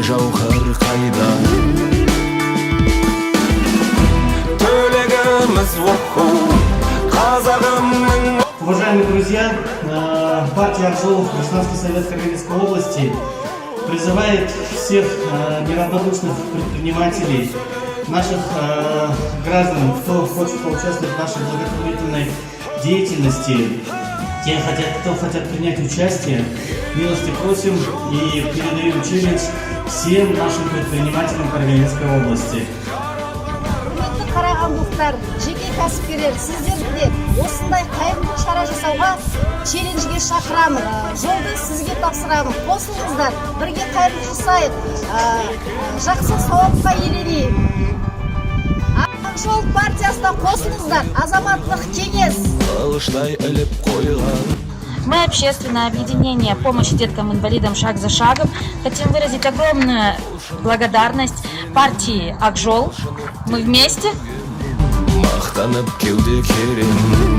жауһар қайда төлегіміз оқу қазағымның. Уважаемые друзья, партия «Ак Жол», Краснодарский совет Карагандинской области призывает всех неравнодушных предпринимателей, наших граждан, кто хочет поучаствовать в нашей благотворительной деятельности, кто хотят принять участие, милости просим и передаем челлендж всем нашим предпринимателям Карагандинской области. Қарағандылықтар, жеке кәсіпкерлер, сіздерді де осындай қайырымдылық шара жасауға челленджге шақырамын. Жолды сізге тапсырамын. Қосылыңыздар, бірге қайырымдылық жасайық, жақсы сауапқа еленейік. Ақ Жол партиясына қосылыңыздар, азаматтық кеңес. Алыштай іліп қойған. Мы, общественное объединение помощи деткам-инвалидам «Шаг за шагом», хотим выразить огромную благодарность партии «Ак Жол». Мы вместе. Мақтанып кеуде керем.